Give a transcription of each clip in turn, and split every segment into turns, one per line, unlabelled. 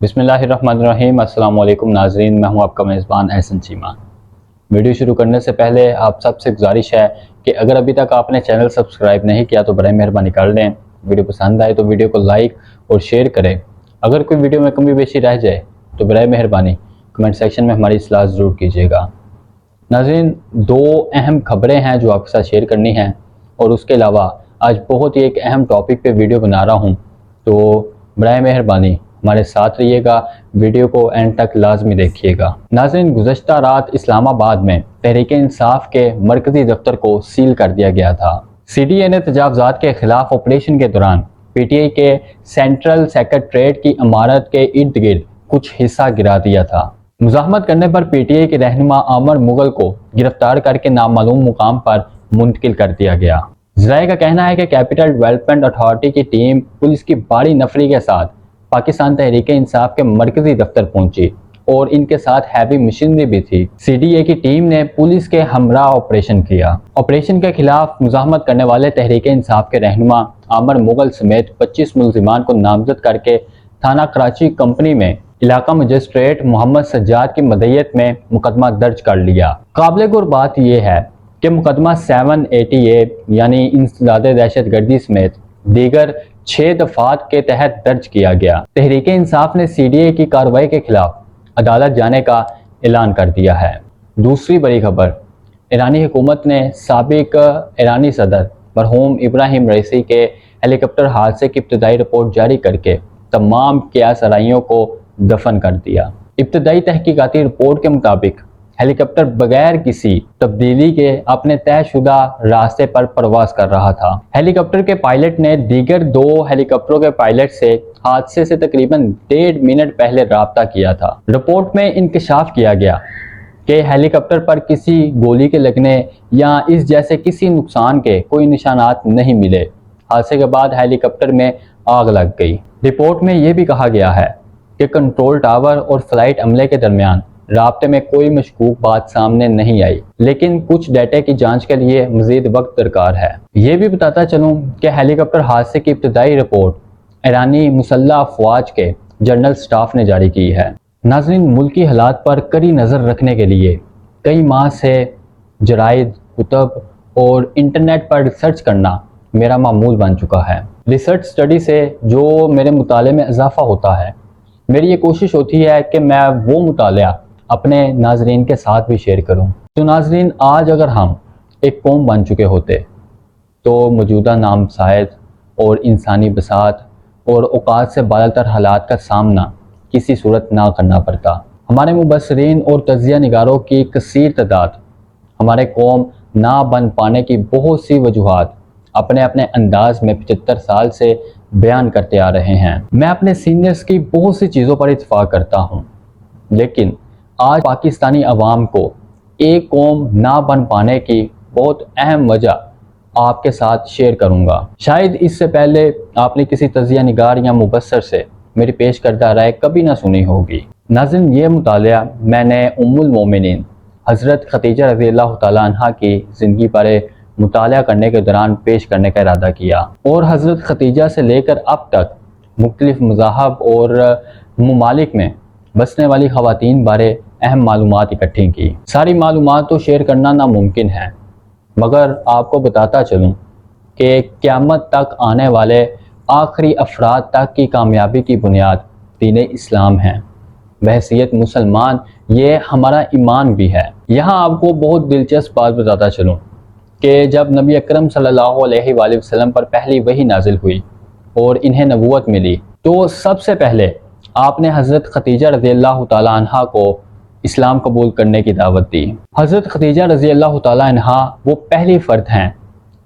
بسم اللہ الرحمن الرحیم۔ السلام علیکم ناظرین، میں ہوں آپ کا میزبان احسن چیمہ۔ ویڈیو شروع کرنے سے پہلے آپ سب سے گزارش ہے کہ اگر ابھی تک آپ نے چینل سبسکرائب نہیں کیا تو برائے مہربانی کر لیں۔ ویڈیو پسند آئے تو ویڈیو کو لائک اور شیئر کریں۔ اگر کوئی ویڈیو میں کمی بیشی رہ جائے تو برائے مہربانی کمنٹ سیکشن میں ہماری اصلاح ضرور کیجیے گا۔ ناظرین، دو اہم خبریں ہیں جو آپ کے ساتھ شیئر کرنی ہیں، اور اس کے علاوہ آج بہت ہی ایک اہم ٹاپک پہ ویڈیو بنا رہا ہوں، تو برائے مہربانی ہمارے ساتھ رہیے گا، ویڈیو کو اینڈ تک لازمی دیکھیے گا۔ ناظرین، گزشتہ رات اسلام آباد میں تحریک انصاف کے مرکزی دفتر کو سیل کر دیا گیا تھا۔ سی ڈی اے نے تجاوزات کے خلاف آپریشن کے دوران پی ٹی آئی کے سینٹرل سیکریٹریٹ کی عمارت کے ارد گرد کچھ حصہ گرا دیا تھا۔ مزاحمت کرنے پر پی ٹی آئی کے رہنما عامر مغل کو گرفتار کر کے نامعلوم مقام پر منتقل کر دیا گیا۔ ذرائع کا کہنا ہے کہ کیپٹل ڈیولپمنٹ اتھارٹی کی ٹیم پولیس کی بڑی نفری کے ساتھ پاکستان تحریک انصاف کے مرکزی دفتر پہنچی اور ان کے ساتھ ہیوی مشینری بھی تھی۔ سی ڈی اے کی ٹیم نے پولیس کے ہمراہ آپریشن کیا۔ آپریشن کے خلاف مزاحمت کرنے والے تحریک انصاف کے رہنما عامر مغل سمیت 25 ملزمان کو نامزد کر کے تھانہ کراچی کمپنی میں علاقہ مجسٹریٹ محمد سجاد کی مدعیت میں مقدمہ درج کر لیا۔ قابل غور بات یہ ہے کہ مقدمہ 780A یعنی انسداد دہشت گردی سمیت دیگر 6 دفعات کے تحت درج کیا گیا۔ تحریک انصاف نے سی ڈی اے کی کارروائی کے خلاف عدالت جانے کا اعلان کر دیا ہے۔ دوسری بڑی خبر، ایرانی حکومت نے سابق ایرانی صدر مرحوم ابراہیم رئیسی کے ہیلی کاپٹر حادثے کی ابتدائی رپورٹ جاری کر کے تمام قیاس آرائیوں کو دفن کر دیا۔ ابتدائی تحقیقاتی رپورٹ کے مطابق ہیلی کاپٹر بغیر کسی تبدیلی کے اپنے طے شدہ راستے پر پرواز کر رہا تھا۔ ہیلی کاپٹر کے پائلٹ نے دیگر 2 ہیلی کاپٹروں کے پائلٹ سے حادثے سے تقریباً 1.5 منٹ پہلے رابطہ کیا تھا۔ رپورٹ میں انکشاف کیا گیا کہ ہیلی کاپٹر پر کسی گولی کے لگنے یا اس جیسے کسی نقصان کے کوئی نشانات نہیں ملے۔ حادثے کے بعد ہیلی کاپٹر میں آگ لگ گئی۔ رپورٹ میں یہ بھی کہا گیا ہے کہ کنٹرول ٹاور اور فلائٹ عملے کے درمیان رابطے میں کوئی مشکوک بات سامنے نہیں آئی، لیکن کچھ ڈیٹا کی جانچ کے لیے مزید وقت درکار ہے۔ یہ بھی بتاتا چلوں کہ ہیلی کاپٹر حادثے کی ابتدائی رپورٹ ایرانی مسلح افواج کے جنرل سٹاف نے جاری کی ہے۔ ناظرین، ملکی حالات پر کڑی نظر رکھنے کے لیے کئی ماہ سے جرائد، کتب اور انٹرنیٹ پر ریسرچ کرنا میرا معمول بن چکا ہے۔ ریسرچ سٹڈی سے جو میرے مطالعے میں اضافہ ہوتا ہے، میری یہ کوشش ہوتی ہے کہ میں وہ مطالعہ اپنے ناظرین کے ساتھ بھی شیئر کروں۔ تو ناظرین، آج اگر ہم ایک قوم بن چکے ہوتے تو موجودہ نامساعد اور انسانی بساط اور اوقات سے بالاتر حالات کا سامنا کسی صورت نہ کرنا پڑتا۔ ہمارے مبصرین اور تجزیہ نگاروں کی کثیر تعداد ہمارے قوم نہ بن پانے کی بہت سی وجوہات اپنے اپنے انداز میں 75 سال سے بیان کرتے آ رہے ہیں۔ میں اپنے سینئرز کی بہت سی چیزوں پر اتفاق کرتا ہوں، لیکن آج پاکستانی عوام کو ایک قوم نہ بن پانے کی بہت اہم وجہ آپ کے ساتھ شیئر کروں گا۔ شاید اس سے پہلے آپ نے کسی تجزیہ نگار یا مبصر سے میری پیش کردہ رائے کبھی نہ سنی ہوگی۔ ناظرین، یہ مطالعہ میں نے ام المومنین حضرت خدیجہ رضی اللہ تعالیٰ عنہ کی زندگی پر مطالعہ کرنے کے دوران پیش کرنے کا ارادہ کیا، اور حضرت خدیجہ سے لے کر اب تک مختلف مذاہب اور ممالک میں بسنے والی خواتین بارے اہم معلومات اکٹھی کی۔ ساری معلومات تو شیئر کرنا ناممکن ہے، مگر آپ کو بتاتا چلوں کہ قیامت تک آنے والے آخری افراد تک کی کامیابی کی بنیاد دین اسلام ہے۔ بحیثیت مسلمان یہ ہمارا ایمان بھی ہے۔ یہاں آپ کو بہت دلچسپ بات بتاتا چلوں کہ جب نبی اکرم صلی اللہ علیہ وآلہ وسلم پر پہلی وحی نازل ہوئی اور انہیں نبوت ملی، تو سب سے پہلے آپ نے حضرت خدیجہ رضی اللہ تعالیٰ عنہ کو اسلام قبول کرنے کی دعوت دی۔ حضرت خدیجہ رضی اللہ تعالیٰ عنہ وہ پہلی فرد ہیں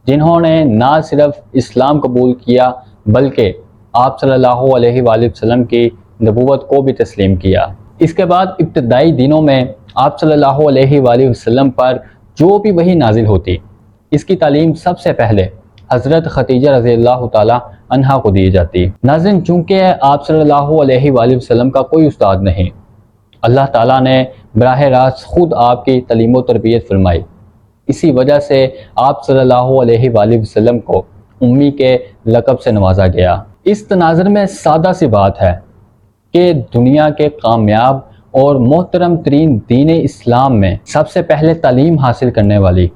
جنہوں نے نہ صرف اسلام قبول کیا بلکہ آپ صلی اللہ علیہ وآلہ وسلم کی نبوت کو بھی تسلیم کیا۔ اس کے بعد ابتدائی دنوں میں آپ صلی اللہ علیہ وآلہ وسلم پر جو بھی وحی نازل ہوتی، اس کی تعلیم سب سے پہلے حضرت خدیجہ رضی اللہ تعالیٰ عنہ کو دی جاتی۔ ناظرین، چونکہ آپ صلی اللہ علیہ وآلہ وسلم کا کوئی استاد نہیں، اللہ تعالیٰ نے براہ راست خود آپ کی تعلیم و تربیت فرمائی، اسی وجہ سے آپ صلی اللہ علیہ وآلہ وسلم کو امی کے لقب سے نوازا گیا۔ اس تناظر میں سادہ سی بات ہے کہ دنیا کے کامیاب اور محترم ترین دین اسلام میں سب سے پہلے تعلیم حاصل کرنے والی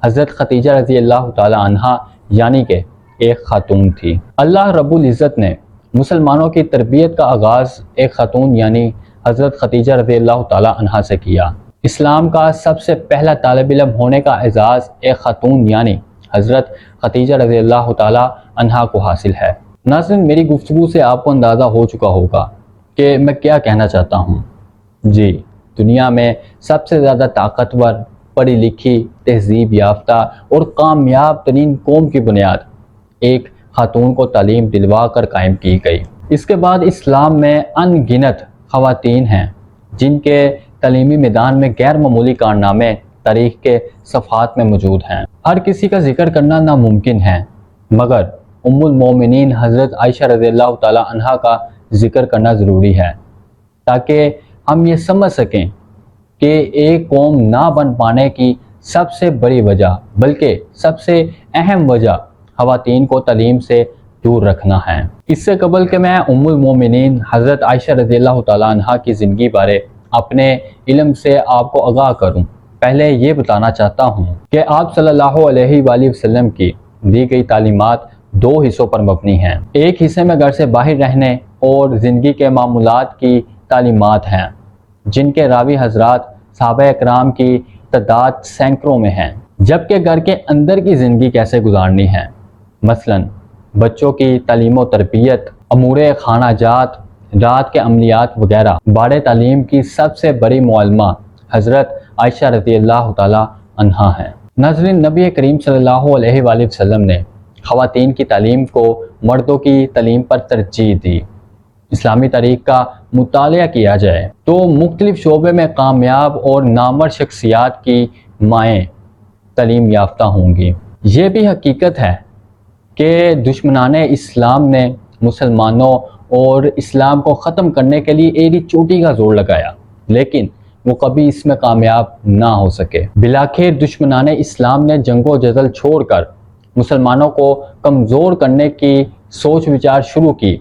حضرت خدیجہ رضی اللہ تعالی عنہا یعنی کہ ایک خاتون تھی۔ اللہ رب العزت نے مسلمانوں کی تربیت کا آغاز ایک خاتون یعنی حضرت خدیجہ رضی اللہ تعالی عنہا سے کیا۔ اسلام کا سب سے پہلا طالب علم ہونے کا اعزاز ایک خاتون یعنی حضرت خدیجہ رضی اللہ تعالی عنہا کو حاصل ہے۔ ناظرین، میری گفتگو سے آپ کو اندازہ ہو چکا ہوگا کہ میں کیا کہنا چاہتا ہوں۔ جی، دنیا میں سب سے زیادہ طاقتور، پڑھی لکھی، تہذیب یافتہ اور کامیاب ترین قوم کی بنیاد ایک خاتون کو تعلیم دلوا کر قائم کی گئی۔ اس کے بعد اسلام میں ان گنت خواتین ہیں جن کے تعلیمی میدان میں غیر معمولی کارنامے تاریخ کے صفحات میں موجود ہیں۔ ہر کسی کا ذکر کرنا ناممکن ہے، مگر ام المومنین حضرت عائشہ رضی اللہ تعالی عنہا کا ذکر کرنا ضروری ہے تاکہ ہم یہ سمجھ سکیں کہ ایک قوم نہ بن پانے کی سب سے بڑی وجہ بلکہ سب سے اہم وجہ خواتین کو تعلیم سے دور رکھنا ہے۔ اس سے قبل کہ میں ام المومنین حضرت عائشہ رضی اللہ تعالی عنہا کی زندگی بارے اپنے علم سے آپ کو آگاہ کروں، پہلے یہ بتانا چاہتا ہوں کہ آپ صلی اللہ علیہ وآلہ وسلم کی دی گئی تعلیمات دو حصوں پر مبنی ہیں۔ ایک حصے میں گھر سے باہر رہنے اور زندگی کے معمولات کی تعلیمات ہیں جن کے راوی حضرات صحابہ اکرام کی تعداد سینکڑوں میں ہیں، جبکہ گھر کے اندر کی زندگی کیسے گزارنی ہے، مثلا بچوں کی تعلیم و تربیت، امور خانہ جات، رات کے عملیات وغیرہ بارے تعلیم کی سب سے بڑی معلمہ حضرت عائشہ رضی اللہ تعالی عنہا ہیں۔ ناظرین، نبی کریم صلی اللہ علیہ وآلہ وسلم نے خواتین کی تعلیم کو مردوں کی تعلیم پر ترجیح دی۔ اسلامی تاریخ کا مطالعہ کیا جائے تو مختلف شعبے میں کامیاب اور نامور شخصیات کی مائیں تعلیم یافتہ ہوں گی۔ یہ بھی حقیقت ہے کہ دشمنان اسلام نے مسلمانوں اور اسلام کو ختم کرنے کے لیے ایڑی چوٹی کا زور لگایا، لیکن وہ کبھی اس میں کامیاب نہ ہو سکے۔ بلاخر دشمنان اسلام نے جنگ و جدل چھوڑ کر مسلمانوں کو کمزور کرنے کی سوچ وچار شروع کی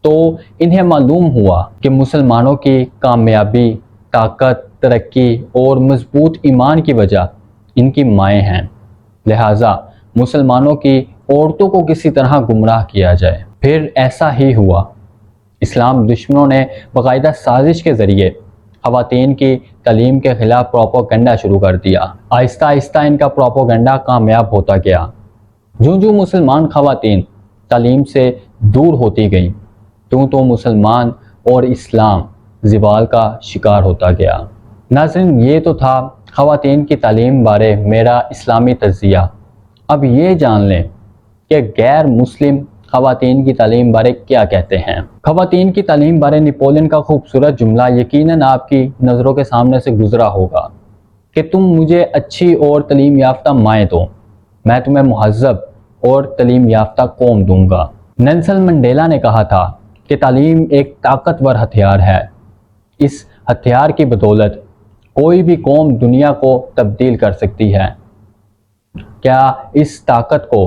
تو انہیں معلوم ہوا کہ مسلمانوں کی کامیابی، طاقت، ترقی اور مضبوط ایمان کی وجہ ان کی مائیں ہیں، لہٰذا مسلمانوں کی عورتوں کو کسی طرح گمراہ کیا جائے۔ پھر ایسا ہی ہوا۔ اسلام دشمنوں نے باقاعدہ سازش کے ذریعے خواتین کی تعلیم کے خلاف پروپیگنڈا شروع کر دیا۔ آہستہ آہستہ ان کا پروپیگنڈا کامیاب ہوتا گیا۔ جو مسلمان خواتین تعلیم سے دور ہوتی گئیں تو مسلمان اور اسلام زوال کا شکار ہوتا گیا۔ ناظرین، یہ تو تھا خواتین کی تعلیم بارے میرا اسلامی تجزیہ۔ اب یہ جان لیں کہ غیر مسلم خواتین کی تعلیم بارے کیا کہتے ہیں۔ خواتین کی تعلیم بارے نیپولن کا خوبصورت جملہ یقیناً آپ کی نظروں کے سامنے سے گزرا ہوگا کہ تم مجھے اچھی اور تعلیم یافتہ مائیں دو، میں تمہیں مہذب اور تعلیم یافتہ قوم دوں گا۔ نیلسن منڈیلا نے کہا تھا کہ تعلیم ایک طاقتور ہتھیار ہے۔ اس ہتھیار کی بدولت کوئی بھی قوم دنیا کو تبدیل کر سکتی ہے۔ کیا اس طاقت کو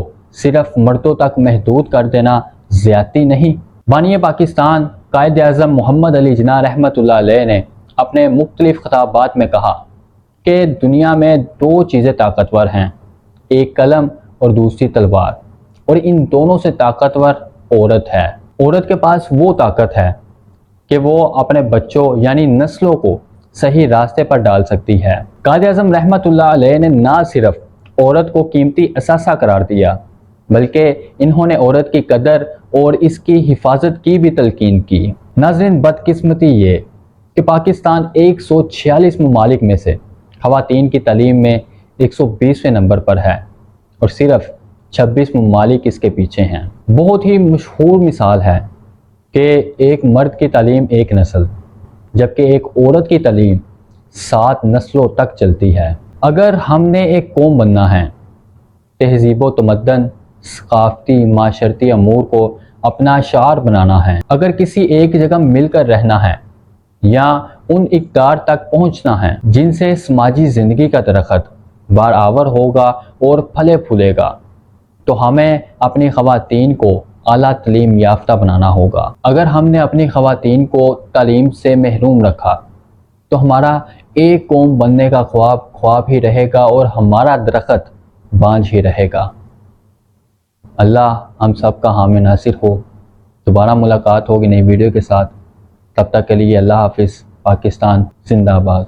صرف مردوں تک محدود کر دینا زیادتی نہیں؟ بانی پاکستان قائد اعظم محمد علی جناح رحمۃ اللہ علیہ نے اپنے مختلف خطابات میں کہا کہ دنیا میں دو چیزیں طاقتور ہیں، ایک قلم اور دوسری تلوار، اور ان دونوں سے طاقتور عورت ہے۔ عورت کے پاس وہ طاقت ہے کہ وہ اپنے بچوں یعنی نسلوں کو صحیح راستے پر ڈال سکتی ہے۔ قائد اعظم رحمۃ اللہ علیہ نے نہ صرف عورت کو قیمتی اثاثہ قرار دیا بلکہ انہوں نے عورت کی قدر اور اس کی حفاظت کی بھی تلقین کی۔ ناظرین، بدقسمتی یہ کہ پاکستان 146 ممالک میں سے خواتین کی تعلیم میں 120ویں نمبر پر ہے اور صرف 26 ممالک اس کے پیچھے ہیں۔ بہت ہی مشہور مثال ہے کہ ایک مرد کی تعلیم ایک نسل جبکہ ایک عورت کی تعلیم 7 نسلوں تک چلتی ہے۔ اگر ہم نے ایک قوم بننا ہے، تہذیب و تمدن، ثقافتی معاشرتی امور کو اپنا شعار بنانا ہے، اگر کسی ایک جگہ مل کر رہنا ہے یا ان اقدار تک پہنچنا ہے جن سے سماجی زندگی کا درخت بار آور ہوگا اور پھلے پھولے گا، تو ہمیں اپنی خواتین کو اعلیٰ تعلیم یافتہ بنانا ہوگا۔ اگر ہم نے اپنی خواتین کو تعلیم سے محروم رکھا تو ہمارا ایک قوم بننے کا خواب ہی رہے گا اور ہمارا درخت بانجھ ہی رہے گا۔ اللہ ہم سب کا حامی ناصر ہو۔ دوبارہ ملاقات ہوگی نئی ویڈیو کے ساتھ، تب تک کے لیے اللہ حافظ۔ پاکستان زندہ باد۔